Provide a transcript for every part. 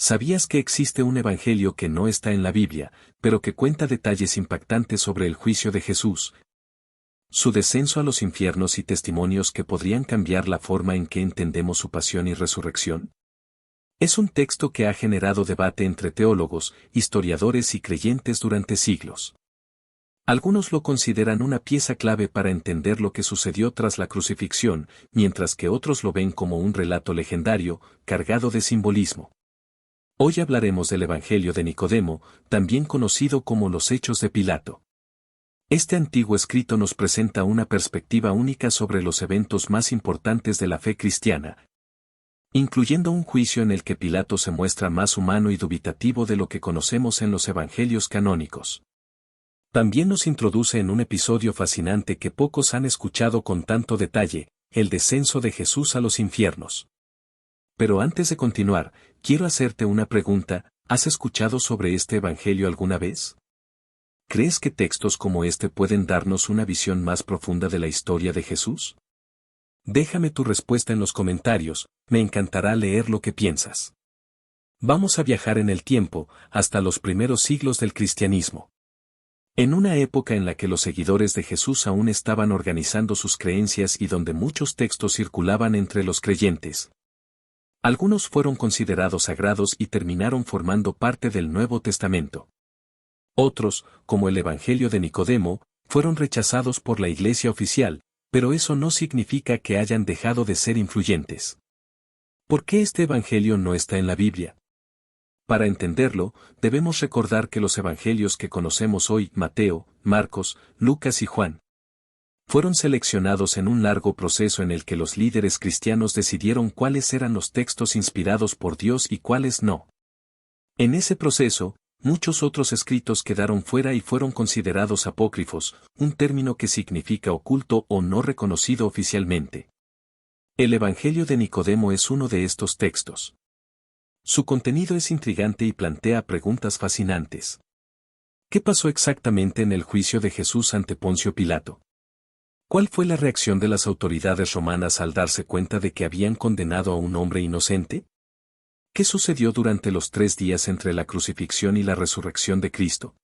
¿Sabías que existe un evangelio que no está en la Biblia, pero que cuenta detalles impactantes sobre el juicio de Jesús, su descenso a los infiernos y testimonios que podrían cambiar la forma en que entendemos su pasión y resurrección? Es un texto que ha generado debate entre teólogos, historiadores y creyentes durante siglos. Algunos lo consideran una pieza clave para entender lo que sucedió tras la crucifixión, mientras que otros lo ven como un relato legendario, cargado de simbolismo. Hoy hablaremos del Evangelio de Nicodemo, también conocido como los Hechos de Pilato. Este antiguo escrito nos presenta una perspectiva única sobre los eventos más importantes de la fe cristiana, incluyendo un juicio en el que Pilato se muestra más humano y dubitativo de lo que conocemos en los evangelios canónicos. También nos introduce en un episodio fascinante que pocos han escuchado con tanto detalle, el descenso de Jesús a los infiernos. Pero antes de continuar, quiero hacerte una pregunta: ¿has escuchado sobre este evangelio alguna vez? ¿Crees que textos como este pueden darnos una visión más profunda de la historia de Jesús? Déjame tu respuesta en los comentarios, me encantará leer lo que piensas. Vamos a viajar en el tiempo, hasta los primeros siglos del cristianismo. En una época en la que los seguidores de Jesús aún estaban organizando sus creencias y donde muchos textos circulaban entre los creyentes. Algunos fueron considerados sagrados y terminaron formando parte del Nuevo Testamento. Otros, como el Evangelio de Nicodemo, fueron rechazados por la Iglesia oficial, pero eso no significa que hayan dejado de ser influyentes. ¿Por qué este Evangelio no está en la Biblia? Para entenderlo, debemos recordar que los evangelios que conocemos hoy, Mateo, Marcos, Lucas y Juan, fueron seleccionados en un largo proceso en el que los líderes cristianos decidieron cuáles eran los textos inspirados por Dios y cuáles no. En ese proceso, muchos otros escritos quedaron fuera y fueron considerados apócrifos, un término que significa oculto o no reconocido oficialmente. El Evangelio de Nicodemo es uno de estos textos. Su contenido es intrigante y plantea preguntas fascinantes. ¿Qué pasó exactamente en el juicio de Jesús ante Poncio Pilato? ¿Cuál fue la reacción de las autoridades romanas al darse cuenta de que habían condenado a un hombre inocente? ¿Qué sucedió durante los 3 días entre la crucifixión y la resurrección de Cristo?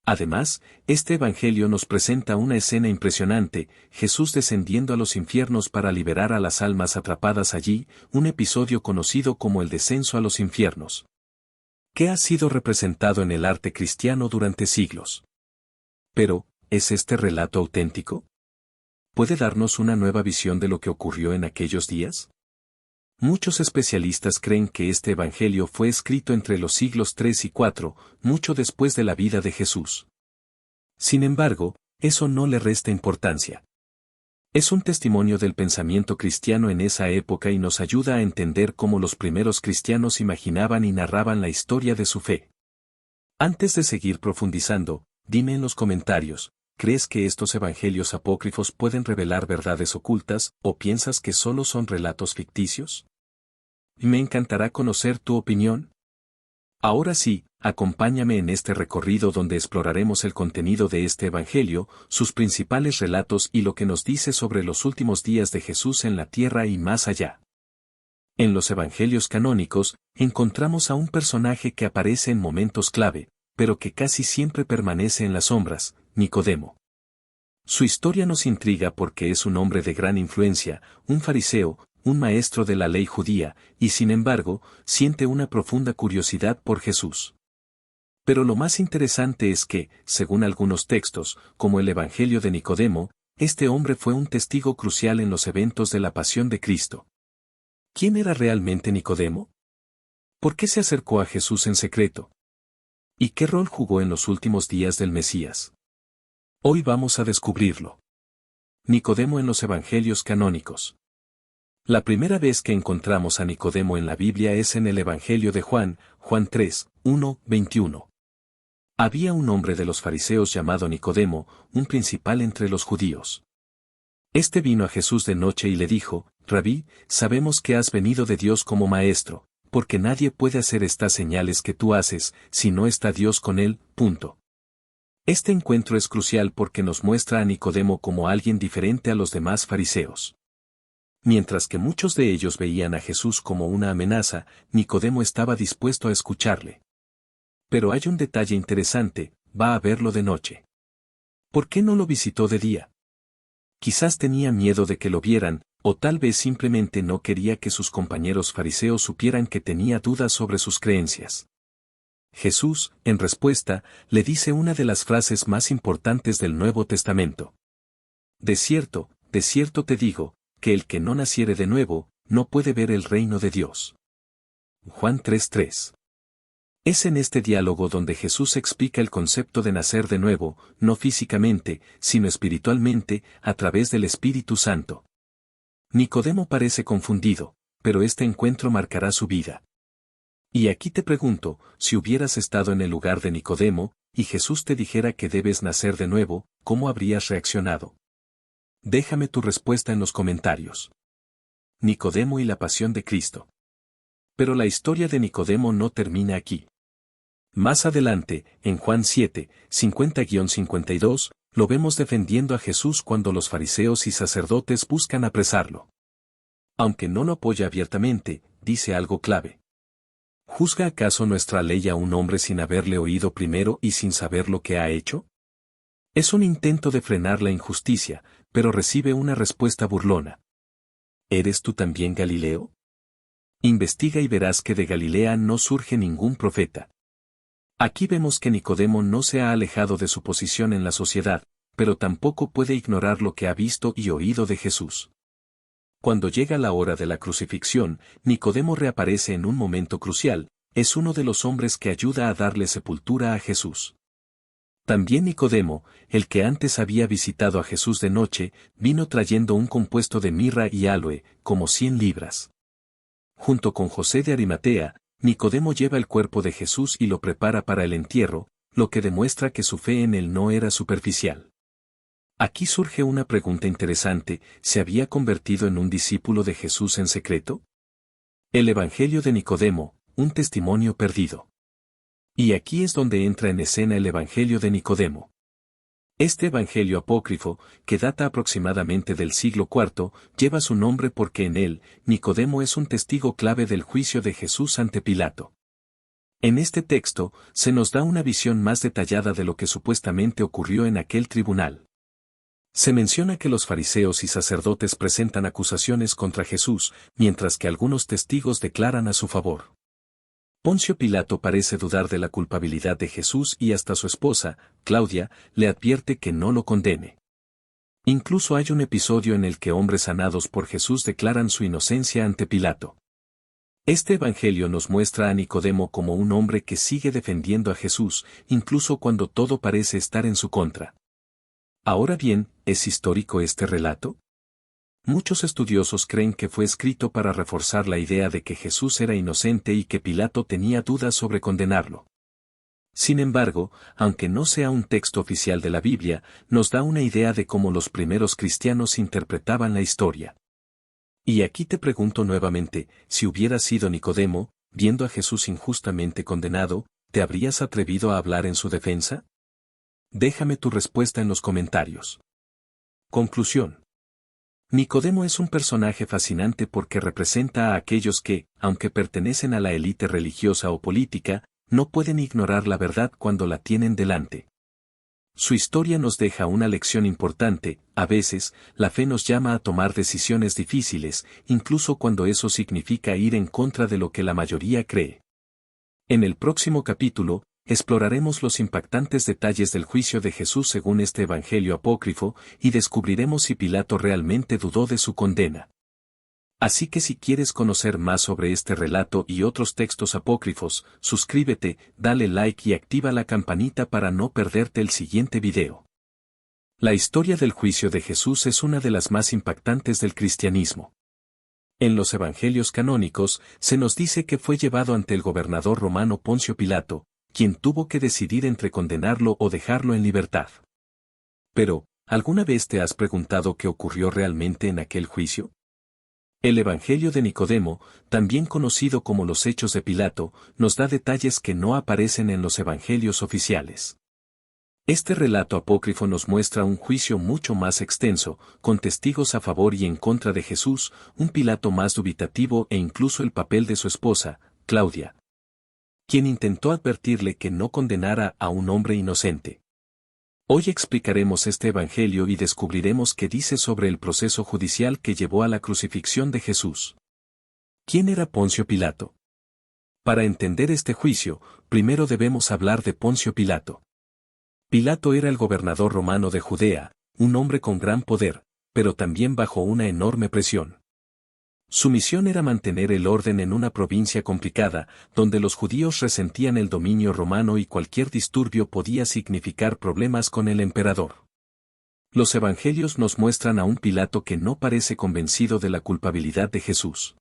Además, este evangelio nos presenta una escena impresionante: Jesús descendiendo a los infiernos para liberar a las almas atrapadas allí, un episodio conocido como el descenso a los infiernos, que ha sido representado en el arte cristiano durante siglos. Pero, ¿es este relato auténtico? ¿Puede darnos una nueva visión de lo que ocurrió en aquellos días? Muchos especialistas creen que este evangelio fue escrito entre los siglos 3 y 4, mucho después de la vida de Jesús. Sin embargo, eso no le resta importancia. Es un testimonio del pensamiento cristiano en esa época y nos ayuda a entender cómo los primeros cristianos imaginaban y narraban la historia de su fe. Antes de seguir profundizando, dime en los comentarios: ¿crees que estos evangelios apócrifos pueden revelar verdades ocultas, o piensas que solo son relatos ficticios? Me encantará conocer tu opinión. Ahora sí, acompáñame en este recorrido donde exploraremos el contenido de este evangelio, sus principales relatos y lo que nos dice sobre los últimos días de Jesús en la tierra y más allá. En los evangelios canónicos, encontramos a un personaje que aparece en momentos clave, pero que casi siempre permanece en las sombras: Nicodemo. Su historia nos intriga porque es un hombre de gran influencia, un fariseo, un maestro de la ley judía, y sin embargo, siente una profunda curiosidad por Jesús. Pero lo más interesante es que, según algunos textos, como el Evangelio de Nicodemo, este hombre fue un testigo crucial en los eventos de la pasión de Cristo. ¿Quién era realmente Nicodemo? ¿Por qué se acercó a Jesús en secreto? ¿Y qué rol jugó en los últimos días del Mesías? Hoy vamos a descubrirlo. Nicodemo en los evangelios canónicos. La primera vez que encontramos a Nicodemo en la Biblia es en el Evangelio de Juan, Juan 3, 1, 21. Había un hombre de los fariseos llamado Nicodemo, un principal entre los judíos. Este vino a Jesús de noche y le dijo: Rabí, sabemos que has venido de Dios como maestro, porque nadie puede hacer estas señales que tú haces, si no está Dios con él. Este encuentro es crucial porque nos muestra a Nicodemo como alguien diferente a los demás fariseos. Mientras que muchos de ellos veían a Jesús como una amenaza, Nicodemo estaba dispuesto a escucharle. Pero hay un detalle interesante, va a verlo de noche. ¿Por qué no lo visitó de día? Quizás tenía miedo de que lo vieran, o tal vez simplemente no quería que sus compañeros fariseos supieran que tenía dudas sobre sus creencias. Jesús, en respuesta, le dice una de las frases más importantes del Nuevo Testamento. De cierto te digo, que el que no naciere de nuevo, no puede ver el reino de Dios. Juan 3:3. Es en este diálogo donde Jesús explica el concepto de nacer de nuevo, no físicamente, sino espiritualmente, a través del Espíritu Santo. Nicodemo parece confundido, pero este encuentro marcará su vida. Y aquí te pregunto, si hubieras estado en el lugar de Nicodemo, y Jesús te dijera que debes nacer de nuevo, ¿cómo habrías reaccionado? Déjame tu respuesta en los comentarios. Nicodemo y la pasión de Cristo. Pero la historia de Nicodemo no termina aquí. Más adelante, en Juan 7, 50-52, lo vemos defendiendo a Jesús cuando los fariseos y sacerdotes buscan apresarlo. Aunque no lo apoya abiertamente, dice algo clave. ¿Juzga acaso nuestra ley a un hombre sin haberle oído primero y sin saber lo que ha hecho? Es un intento de frenar la injusticia, pero recibe una respuesta burlona. ¿Eres tú también Galileo? Investiga y verás que de Galilea no surge ningún profeta. Aquí vemos que Nicodemo no se ha alejado de su posición en la sociedad, pero tampoco puede ignorar lo que ha visto y oído de Jesús. Cuando llega la hora de la crucifixión, Nicodemo reaparece en un momento crucial, es uno de los hombres que ayuda a darle sepultura a Jesús. También Nicodemo, el que antes había visitado a Jesús de noche, vino trayendo un compuesto de mirra y aloe, como 100 libras. Junto con José de Arimatea, Nicodemo lleva el cuerpo de Jesús y lo prepara para el entierro, lo que demuestra que su fe en él no era superficial. Aquí surge una pregunta interesante, ¿se había convertido en un discípulo de Jesús en secreto? El Evangelio de Nicodemo, un testimonio perdido. Y aquí es donde entra en escena el Evangelio de Nicodemo. Este Evangelio apócrifo, que data aproximadamente del siglo IV, lleva su nombre porque en él, Nicodemo es un testigo clave del juicio de Jesús ante Pilato. En este texto, se nos da una visión más detallada de lo que supuestamente ocurrió en aquel tribunal. Se menciona que los fariseos y sacerdotes presentan acusaciones contra Jesús, mientras que algunos testigos declaran a su favor. Poncio Pilato parece dudar de la culpabilidad de Jesús y hasta su esposa, Claudia, le advierte que no lo condene. Incluso hay un episodio en el que hombres sanados por Jesús declaran su inocencia ante Pilato. Este evangelio nos muestra a Nicodemo como un hombre que sigue defendiendo a Jesús, incluso cuando todo parece estar en su contra. Ahora bien, ¿es histórico este relato? Muchos estudiosos creen que fue escrito para reforzar la idea de que Jesús era inocente y que Pilato tenía dudas sobre condenarlo. Sin embargo, aunque no sea un texto oficial de la Biblia, nos da una idea de cómo los primeros cristianos interpretaban la historia. Y aquí te pregunto nuevamente, si hubieras sido Nicodemo, viendo a Jesús injustamente condenado, ¿te habrías atrevido a hablar en su defensa? Déjame tu respuesta en los comentarios. Conclusión. Nicodemo es un personaje fascinante porque representa a aquellos que, aunque pertenecen a la élite religiosa o política, no pueden ignorar la verdad cuando la tienen delante. Su historia nos deja una lección importante, a veces, la fe nos llama a tomar decisiones difíciles, incluso cuando eso significa ir en contra de lo que la mayoría cree. En el próximo capítulo, exploraremos los impactantes detalles del juicio de Jesús según este evangelio apócrifo, y descubriremos si Pilato realmente dudó de su condena. Así que si quieres conocer más sobre este relato y otros textos apócrifos, suscríbete, dale like y activa la campanita para no perderte el siguiente video. La historia del juicio de Jesús es una de las más impactantes del cristianismo. En los evangelios canónicos, se nos dice que fue llevado ante el gobernador romano Poncio Pilato, quien tuvo que decidir entre condenarlo o dejarlo en libertad. Pero, ¿alguna vez te has preguntado qué ocurrió realmente en aquel juicio? El Evangelio de Nicodemo, también conocido como los Hechos de Pilato, nos da detalles que no aparecen en los evangelios oficiales. Este relato apócrifo nos muestra un juicio mucho más extenso, con testigos a favor y en contra de Jesús, un Pilato más dubitativo e incluso el papel de su esposa, Claudia, quien intentó advertirle que no condenara a un hombre inocente. Hoy explicaremos este evangelio y descubriremos qué dice sobre el proceso judicial que llevó a la crucifixión de Jesús. ¿Quién era Poncio Pilato? Para entender este juicio, primero debemos hablar de Poncio Pilato. Pilato era el gobernador romano de Judea, un hombre con gran poder, pero también bajo una enorme presión. Su misión era mantener el orden en una provincia complicada, donde los judíos resentían el dominio romano y cualquier disturbio podía significar problemas con el emperador. Los evangelios nos muestran a un Pilato que no parece convencido de la culpabilidad de Jesús.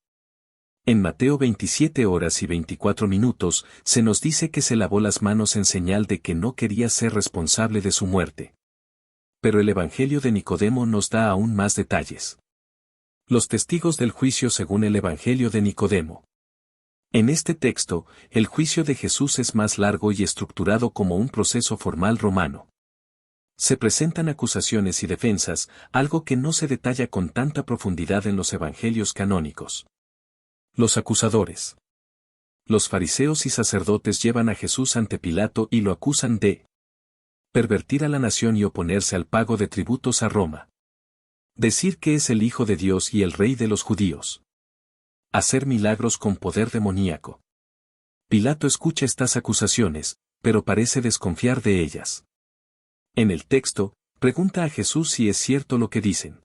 En Mateo 27:24 se nos dice que se lavó las manos en señal de que no quería ser responsable de su muerte. Pero el Evangelio de Nicodemo nos da aún más detalles. Los testigos del juicio según el Evangelio de Nicodemo. En este texto, el juicio de Jesús es más largo y estructurado como un proceso formal romano. Se presentan acusaciones y defensas, algo que no se detalla con tanta profundidad en los evangelios canónicos. Los acusadores. Los fariseos y sacerdotes llevan a Jesús ante Pilato y lo acusan de pervertir a la nación y oponerse al pago de tributos a Roma. Decir que es el Hijo de Dios y el Rey de los judíos. Hacer milagros con poder demoníaco. Pilato escucha estas acusaciones, pero parece desconfiar de ellas. En el texto, pregunta a Jesús si es cierto lo que dicen.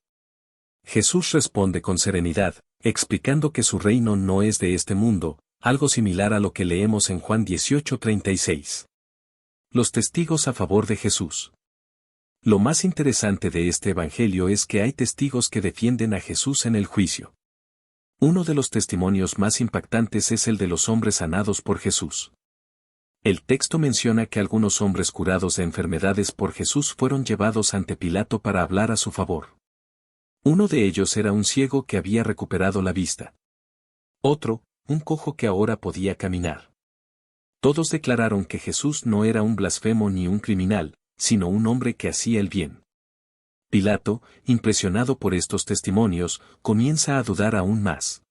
Jesús responde con serenidad, explicando que su reino no es de este mundo, algo similar a lo que leemos en Juan 18:36. Los testigos a favor de Jesús. Lo más interesante de este evangelio es que hay testigos que defienden a Jesús en el juicio. Uno de los testimonios más impactantes es el de los hombres sanados por Jesús. El texto menciona que algunos hombres curados de enfermedades por Jesús fueron llevados ante Pilato para hablar a su favor. Uno de ellos era un ciego que había recuperado la vista. Otro, un cojo que ahora podía caminar. Todos declararon que Jesús no era un blasfemo ni un criminal, sino un hombre que hacía el bien. Pilato, impresionado por estos testimonios, comienza a dudar aún más.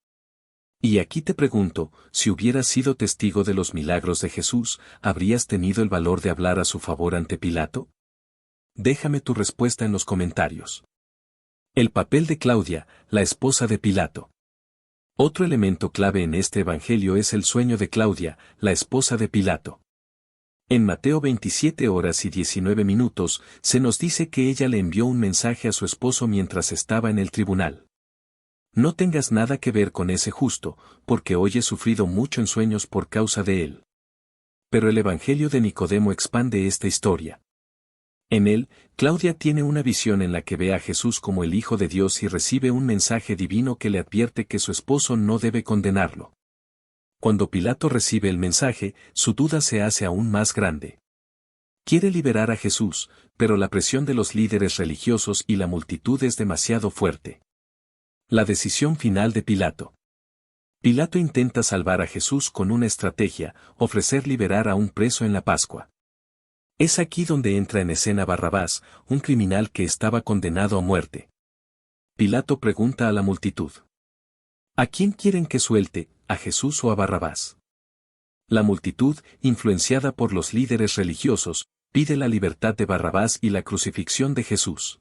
Y aquí te pregunto, si hubieras sido testigo de los milagros de Jesús, ¿habrías tenido el valor de hablar a su favor ante Pilato? Déjame tu respuesta en los comentarios. El papel de Claudia, la esposa de Pilato. Otro elemento clave en este evangelio es el sueño de Claudia, la esposa de Pilato. En Mateo 27:19 se nos dice que ella le envió un mensaje a su esposo mientras estaba en el tribunal. No tengas nada que ver con ese justo, porque hoy he sufrido mucho en sueños por causa de él. Pero el evangelio de Nicodemo expande esta historia. En él, Claudia tiene una visión en la que ve a Jesús como el Hijo de Dios y recibe un mensaje divino que le advierte que su esposo no debe condenarlo. Cuando Pilato recibe el mensaje, su duda se hace aún más grande. Quiere liberar a Jesús, pero la presión de los líderes religiosos y la multitud es demasiado fuerte. La decisión final de Pilato. Pilato intenta salvar a Jesús con una estrategia, ofrecer liberar a un preso en la Pascua. Es aquí donde entra en escena Barrabás, un criminal que estaba condenado a muerte. Pilato pregunta a la multitud: ¿a quién quieren que suelte, a Jesús o a Barrabás? La multitud, influenciada por los líderes religiosos, pide la libertad de Barrabás y la crucifixión de Jesús.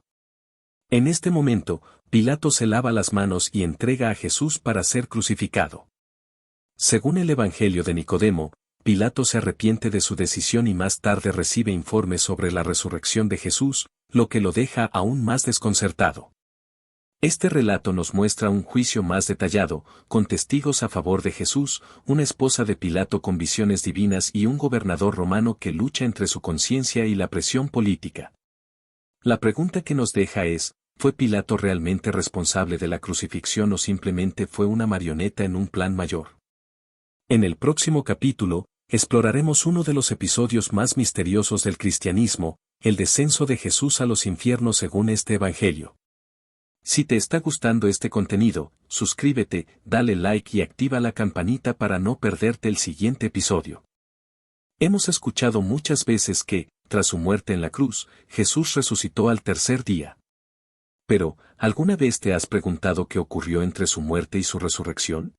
En este momento, Pilato se lava las manos y entrega a Jesús para ser crucificado. Según el Evangelio de Nicodemo, Pilato se arrepiente de su decisión y más tarde recibe informes sobre la resurrección de Jesús, lo que lo deja aún más desconcertado. Este relato nos muestra un juicio más detallado, con testigos a favor de Jesús, una esposa de Pilato con visiones divinas y un gobernador romano que lucha entre su conciencia y la presión política. La pregunta que nos deja es, ¿fue Pilato realmente responsable de la crucifixión o simplemente fue una marioneta en un plan mayor? En el próximo capítulo, exploraremos uno de los episodios más misteriosos del cristianismo, el descenso de Jesús a los infiernos según este evangelio. Si te está gustando este contenido, suscríbete, dale like y activa la campanita para no perderte el siguiente episodio. Hemos escuchado muchas veces que tras su muerte en la cruz, Jesús resucitó al tercer día. Pero, ¿alguna vez te has preguntado qué ocurrió entre su muerte y su resurrección?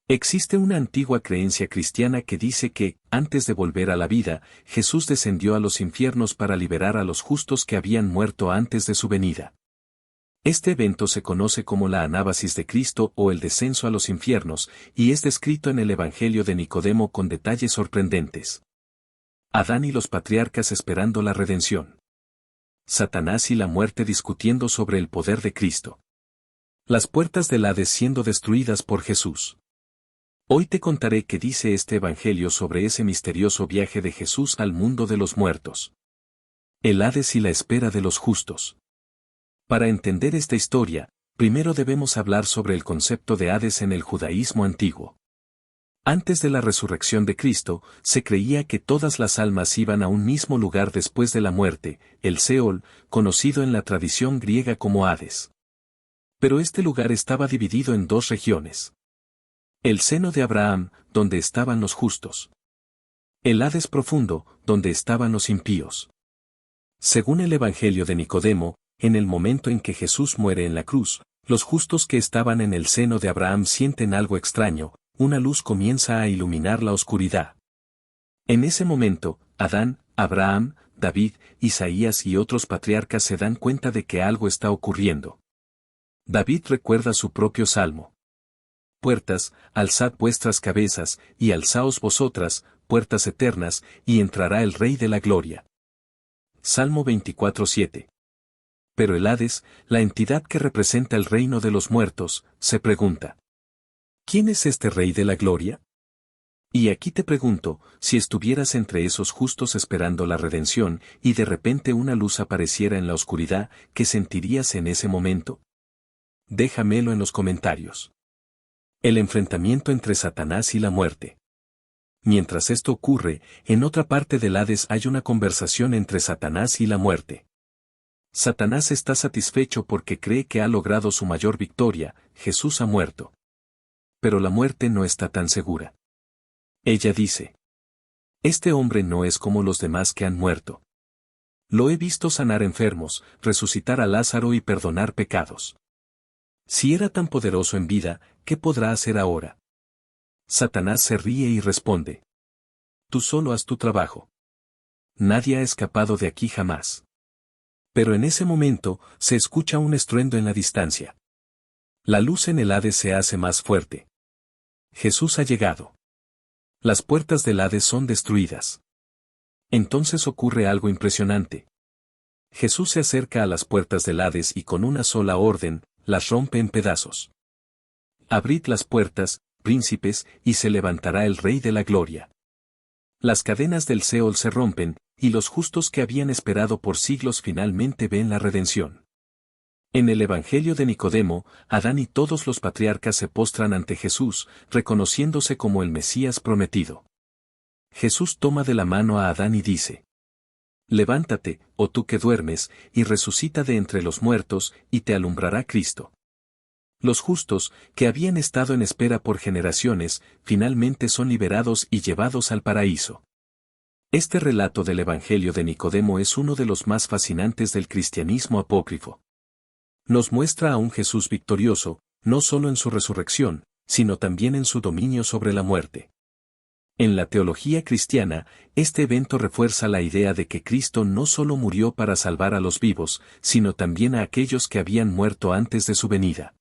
Existe una antigua creencia cristiana que dice que, antes de volver a la vida, Jesús descendió a los infiernos para liberar a los justos que habían muerto antes de su venida. Este evento se conoce como la anábasis de Cristo o el descenso a los infiernos, y es descrito en el Evangelio de Nicodemo con detalles sorprendentes. Adán y los patriarcas esperando la redención. Satanás y la muerte discutiendo sobre el poder de Cristo. Las puertas del Hades siendo destruidas por Jesús. Hoy te contaré qué dice este Evangelio sobre ese misterioso viaje de Jesús al mundo de los muertos. El Hades y la espera de los justos. Para entender esta historia, primero debemos hablar sobre el concepto de Hades en el judaísmo antiguo. Antes de la resurrección de Cristo, se creía que todas las almas iban a un mismo lugar después de la muerte, el Seol, conocido en la tradición griega como Hades. Pero este lugar estaba dividido en dos regiones. El seno de Abraham, donde estaban los justos. El Hades profundo, donde estaban los impíos. Según el Evangelio de Nicodemo, en el momento en que Jesús muere en la cruz, los justos que estaban en el seno de Abraham sienten algo extraño, una luz comienza a iluminar la oscuridad. En ese momento, Adán, Abraham, David, Isaías y otros patriarcas se dan cuenta de que algo está ocurriendo. David recuerda su propio salmo. Puertas, alzad vuestras cabezas, y alzaos vosotras, puertas eternas, y entrará el Rey de la Gloria. Salmo 24:7. Pero el Hades, la entidad que representa el reino de los muertos, se pregunta: ¿quién es este Rey de la Gloria? Y aquí te pregunto, si estuvieras entre esos justos esperando la redención, y de repente una luz apareciera en la oscuridad, ¿qué sentirías en ese momento? Déjamelo en los comentarios. El enfrentamiento entre Satanás y la muerte. Mientras esto ocurre, en otra parte del Hades hay una conversación entre Satanás y la muerte. Satanás está satisfecho porque cree que ha logrado su mayor victoria, Jesús ha muerto. Pero la muerte no está tan segura. Ella dice: este hombre no es como los demás que han muerto. Lo he visto sanar enfermos, resucitar a Lázaro y perdonar pecados. Si era tan poderoso en vida, ¿qué podrá hacer ahora? Satanás se ríe y responde: tú solo haz tu trabajo. Nadie ha escapado de aquí jamás. Pero en ese momento, se escucha un estruendo en la distancia. La luz en el Hades se hace más fuerte. Jesús ha llegado. Las puertas del Hades son destruidas. Entonces ocurre algo impresionante. Jesús se acerca a las puertas del Hades y con una sola orden, las rompe en pedazos. Abrid las puertas, príncipes, y se levantará el Rey de la Gloria. Las cadenas del Seol se rompen, y los justos que habían esperado por siglos finalmente ven la redención. En el Evangelio de Nicodemo, Adán y todos los patriarcas se postran ante Jesús, reconociéndose como el Mesías prometido. Jesús toma de la mano a Adán y dice: levántate, oh tú que duermes, y resucita de entre los muertos, y te alumbrará Cristo. Los justos, que habían estado en espera por generaciones, finalmente son liberados y llevados al paraíso. Este relato del Evangelio de Nicodemo es uno de los más fascinantes del cristianismo apócrifo. Nos muestra a un Jesús victorioso, no solo en su resurrección, sino también en su dominio sobre la muerte. En la teología cristiana, este evento refuerza la idea de que Cristo no solo murió para salvar a los vivos, sino también a aquellos que habían muerto antes de su venida.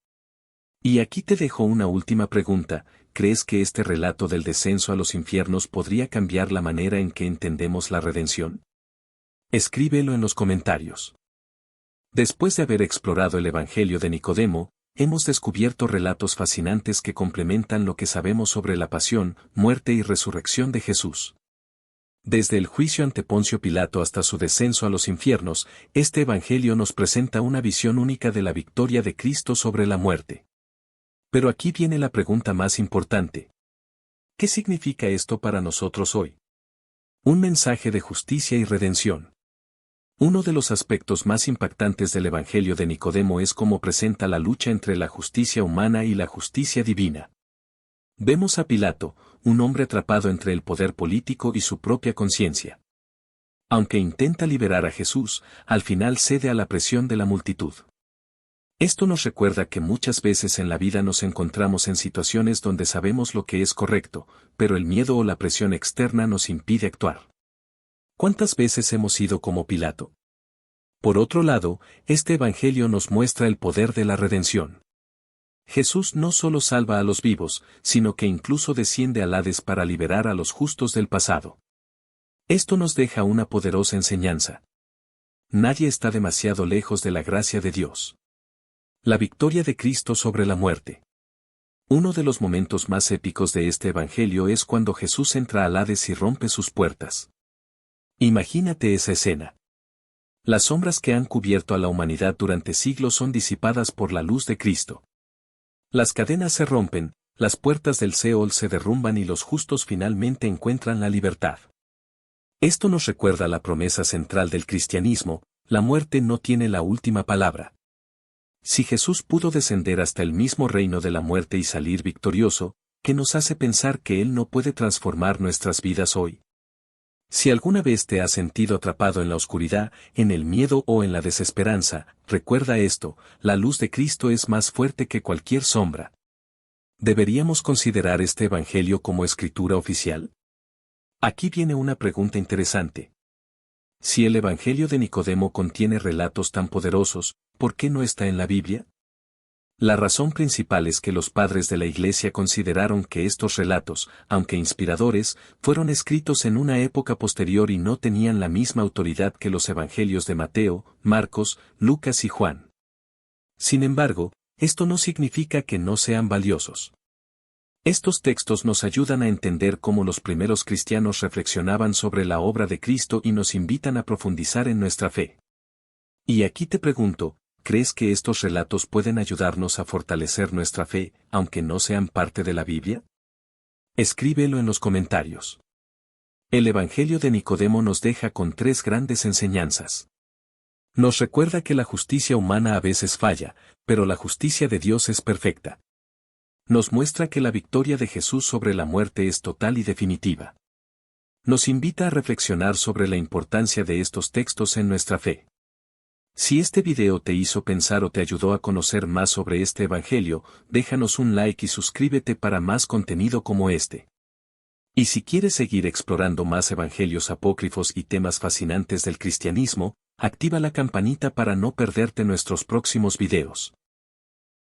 Y aquí te dejo una última pregunta: ¿crees que este relato del descenso a los infiernos podría cambiar la manera en que entendemos la redención? Escríbelo en los comentarios. Después de haber explorado el Evangelio de Nicodemo, hemos descubierto relatos fascinantes que complementan lo que sabemos sobre la pasión, muerte y resurrección de Jesús. Desde el juicio ante Poncio Pilato hasta su descenso a los infiernos, este Evangelio nos presenta una visión única de la victoria de Cristo sobre la muerte. Pero aquí viene la pregunta más importante. ¿Qué significa esto para nosotros hoy? Un mensaje de justicia y redención. Uno de los aspectos más impactantes del Evangelio de Nicodemo es cómo presenta la lucha entre la justicia humana y la justicia divina. Vemos a Pilato, un hombre atrapado entre el poder político y su propia conciencia. Aunque intenta liberar a Jesús, al final cede a la presión de la multitud. Esto nos recuerda que muchas veces en la vida nos encontramos en situaciones donde sabemos lo que es correcto, pero el miedo o la presión externa nos impide actuar. ¿Cuántas veces hemos sido como Pilato? Por otro lado, este evangelio nos muestra el poder de la redención. Jesús no solo salva a los vivos, sino que incluso desciende al Hades para liberar a los justos del pasado. Esto nos deja una poderosa enseñanza. Nadie está demasiado lejos de la gracia de Dios. La victoria de Cristo sobre la muerte. Uno de los momentos más épicos de este evangelio es cuando Jesús entra al Hades y rompe sus puertas. Imagínate esa escena. Las sombras que han cubierto a la humanidad durante siglos son disipadas por la luz de Cristo. Las cadenas se rompen, las puertas del Seol se derrumban y los justos finalmente encuentran la libertad. Esto nos recuerda la promesa central del cristianismo: la muerte no tiene la última palabra. Si Jesús pudo descender hasta el mismo reino de la muerte y salir victorioso, ¿qué nos hace pensar que Él no puede transformar nuestras vidas hoy? Si alguna vez te has sentido atrapado en la oscuridad, en el miedo o en la desesperanza, recuerda esto: la luz de Cristo es más fuerte que cualquier sombra. ¿Deberíamos considerar este evangelio como escritura oficial? Aquí viene una pregunta interesante. Si el evangelio de Nicodemo contiene relatos tan poderosos, ¿por qué no está en la Biblia? La razón principal es que los padres de la Iglesia consideraron que estos relatos, aunque inspiradores, fueron escritos en una época posterior y no tenían la misma autoridad que los evangelios de Mateo, Marcos, Lucas y Juan. Sin embargo, esto no significa que no sean valiosos. Estos textos nos ayudan a entender cómo los primeros cristianos reflexionaban sobre la obra de Cristo y nos invitan a profundizar en nuestra fe. Y aquí te pregunto, ¿crees que estos relatos pueden ayudarnos a fortalecer nuestra fe, aunque no sean parte de la Biblia? Escríbelo en los comentarios. El Evangelio de Nicodemo nos deja con 3 grandes enseñanzas. Nos recuerda que la justicia humana a veces falla, pero la justicia de Dios es perfecta. Nos muestra que la victoria de Jesús sobre la muerte es total y definitiva. Nos invita a reflexionar sobre la importancia de estos textos en nuestra fe. Si este video te hizo pensar o te ayudó a conocer más sobre este evangelio, déjanos un like y suscríbete para más contenido como este. Y si quieres seguir explorando más evangelios apócrifos y temas fascinantes del cristianismo, activa la campanita para no perderte nuestros próximos videos.